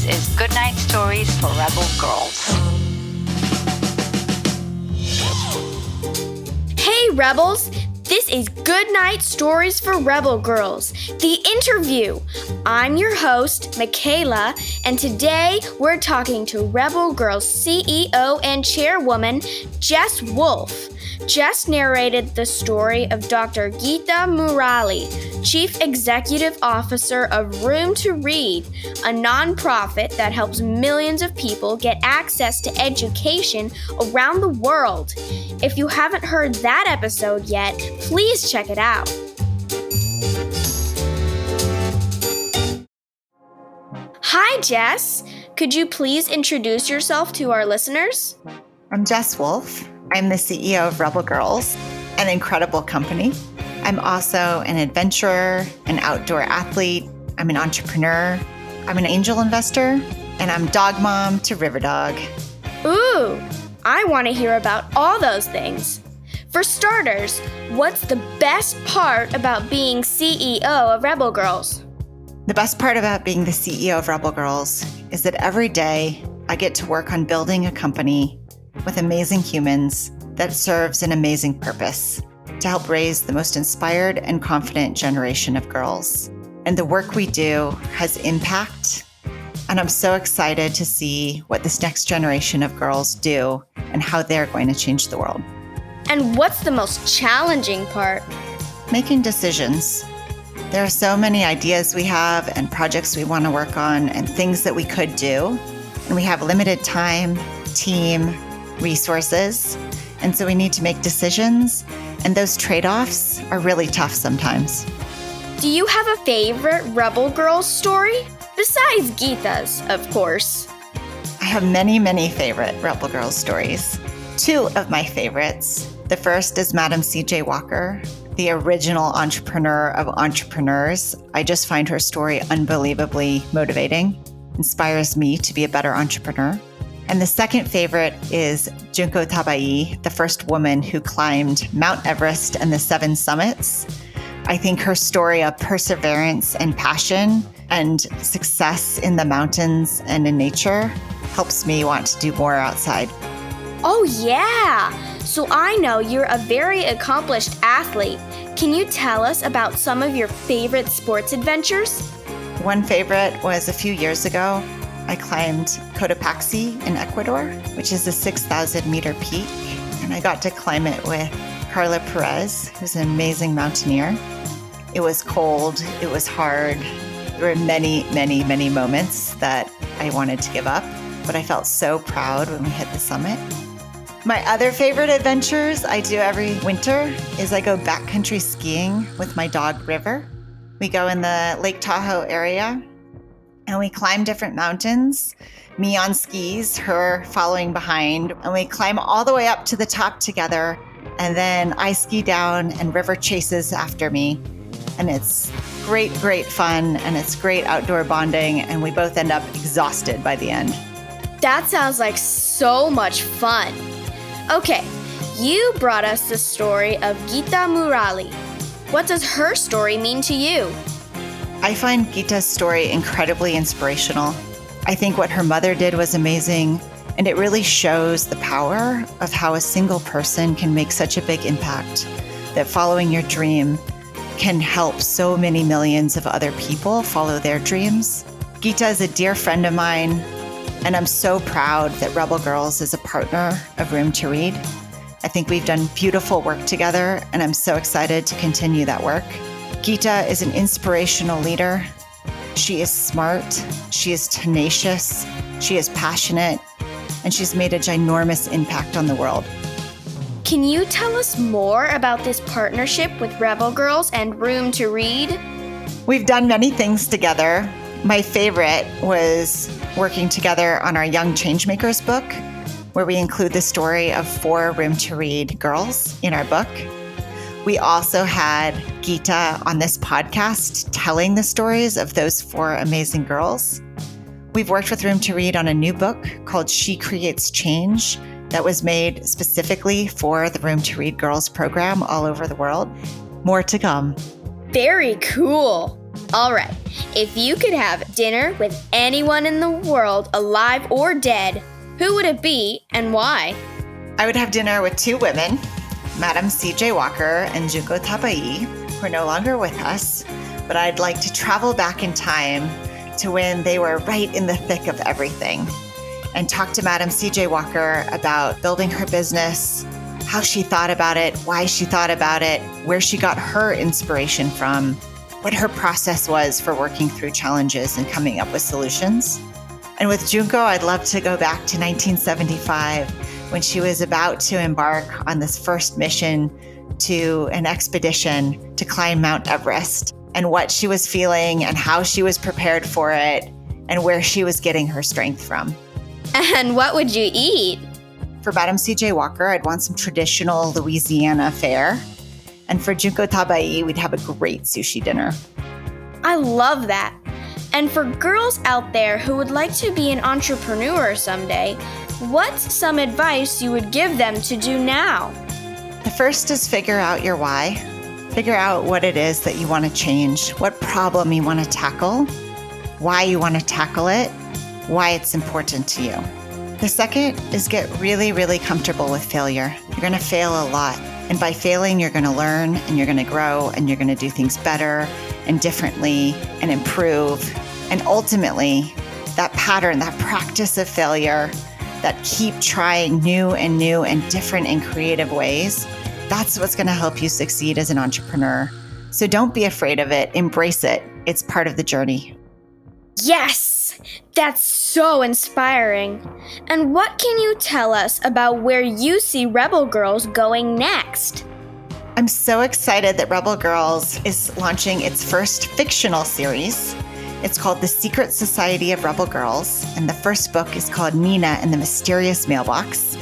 is Goodnight Stories for Rebel Girls. Hey, Rebels! This is Goodnight Stories for Rebel Girls, the interview. I'm your host, Michaela, and today we're talking to Rebel Girls CEO and chairwoman, Jes Wolfe. Jess narrated the story of Dr. Geeta Murali, Chief Executive Officer of Room to Read, a nonprofit that helps millions of people get access to education around the world. If you haven't heard that episode yet, please check it out. Hi, Jess. Could you please introduce yourself to our listeners? I'm Jes Wolfe. I'm the CEO of Rebel Girls, an incredible company. I'm also an adventurer, an outdoor athlete. I'm an entrepreneur. I'm an angel investor, and I'm dog mom to River Dog. Ooh, I want to hear about all those things. For starters, what's the best part about being CEO of Rebel Girls? The best part about being the CEO of Rebel Girls is that every day I get to work on building a company with amazing humans that serves an amazing purpose to help raise the most inspired and confident generation of girls. And the work we do has impact, and I'm so excited to see what this next generation of girls do and how they're going to change the world. And what's the most challenging part? Making decisions. There are so many ideas we have and projects we want to work on and things that we could do, and we have limited time, team, resources, and so we need to make decisions, and those trade-offs are really tough sometimes. Do you have a favorite Rebel Girls story? Besides Geeta's, of course. I have many, many favorite Rebel Girls stories. Two of my favorites. The first is Madam C.J. Walker, the original entrepreneur of entrepreneurs. I just find her story unbelievably motivating, inspires me to be a better entrepreneur. And the second favorite is Junko Tabai, the first woman who climbed Mount Everest and the 7 summits. I think her story of perseverance and passion and success in the mountains and in nature helps me want to do more outside. Oh yeah! So I know you're a very accomplished athlete. Can you tell us about some of your favorite sports adventures? One favorite was a few years ago. I climbed Cotopaxi in Ecuador, which is a 6,000-meter peak, and I got to climb it with Carla Perez, who's an amazing mountaineer. It was cold, it was hard. There were many, many, many moments that I wanted to give up, but I felt so proud when we hit the summit. My other favorite adventures I do every winter is I go backcountry skiing with my dog, River. We go in the Lake Tahoe area, and we climb different mountains, me on skis, her following behind, and we climb all the way up to the top together, and then I ski down and River chases after me. And it's great, great fun, and it's great outdoor bonding, and we both end up exhausted by the end. That sounds like so much fun. Okay, you brought us the story of Geeta Murali. What does her story mean to you? I find Geeta's story incredibly inspirational. I think what her mother did was amazing, and it really shows the power of how a single person can make such a big impact, that following your dream can help so many millions of other people follow their dreams. Geeta is a dear friend of mine, and I'm so proud that Rebel Girls is a partner of Room to Read. I think we've done beautiful work together, and I'm so excited to continue that work. Geeta is an inspirational leader. She is smart, she is tenacious, she is passionate, and she's made a ginormous impact on the world. Can you tell us more about this partnership with Rebel Girls and Room to Read? We've done many things together. My favorite was working together on our Young Changemakers book, where we include the story of 4 Room to Read girls in our book. We also had Geeta on this podcast telling the stories of those 4 amazing girls. We've worked with Room to Read on a new book called She Creates Change that was made specifically for the Room to Read Girls program all over the world. More to come. Very cool. All right, if you could have dinner with anyone in the world, alive or dead, who would it be and why? I would have dinner with two women, Madam C.J. Walker and Junko Tabai, who are no longer with us, but I'd like to travel back in time to when they were right in the thick of everything and talk to Madam C.J. Walker about building her business, how she thought about it, why she thought about it, where she got her inspiration from, what her process was for working through challenges and coming up with solutions. And with Junko, I'd love to go back to 1975 when she was about to embark on this first mission to an expedition to climb Mount Everest, and what she was feeling and how she was prepared for it and where she was getting her strength from. And what would you eat? For Madam C.J. Walker, I'd want some traditional Louisiana fare. And for Junko Tabai, we'd have a great sushi dinner. I love that. And for girls out there who would like to be an entrepreneur someday, what's some advice you would give them to do now? The first is figure out your why. Figure out what it is that you want to change, what problem you want to tackle, why you want to tackle it, why it's important to you. The second is get really, really comfortable with failure. You're going to fail a lot. And by failing, you're going to learn and you're going to grow and you're going to do things better and differently and improve. And ultimately, that pattern, that practice of failure, that keep trying new and different and creative ways, that's what's going to help you succeed as an entrepreneur. So don't be afraid of it. Embrace it. It's part of the journey. Yes! That's so inspiring. And what can you tell us about where you see Rebel Girls going next? I'm so excited that Rebel Girls is launching its first fictional series. It's called The Secret Society of Rebel Girls, and the first book is called Nina and the Mysterious Mailbox.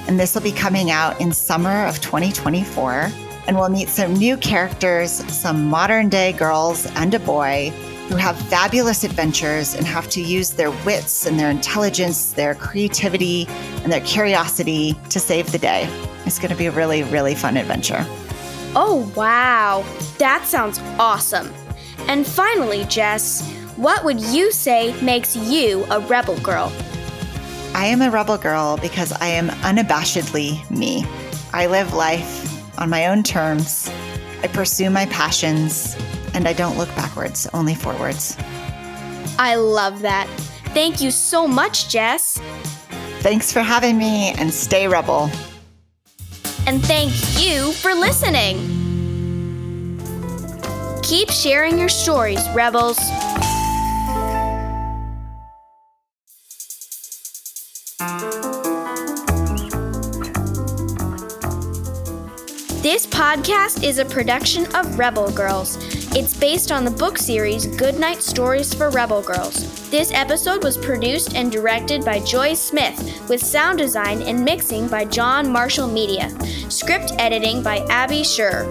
And this will be coming out in summer of 2024, and we'll meet some new characters, some modern-day girls and a boy who have fabulous adventures and have to use their wits and their intelligence, their creativity, and their curiosity to save the day. It's going to be a really, really fun adventure. Oh, wow. That sounds awesome. And finally, Jess, what would you say makes you a rebel girl? I am a rebel girl because I am unabashedly me. I live life on my own terms. I pursue my passions, and I don't look backwards, only forwards. I love that. Thank you so much, Jess. Thanks for having me, and stay rebel. And thank you for listening. Keep sharing your stories, Rebels. This podcast is a production of Rebel Girls. It's based on the book series Goodnight Stories for Rebel Girls. This episode was produced and directed by Joy Smith, with sound design and mixing by John Marshall Media. Script editing by Abby Scher.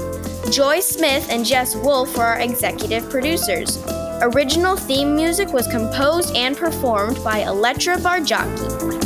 Joy Smith and Jes Wolfe were our executive producers. Original theme music was composed and performed by Elettra Bargiacchi.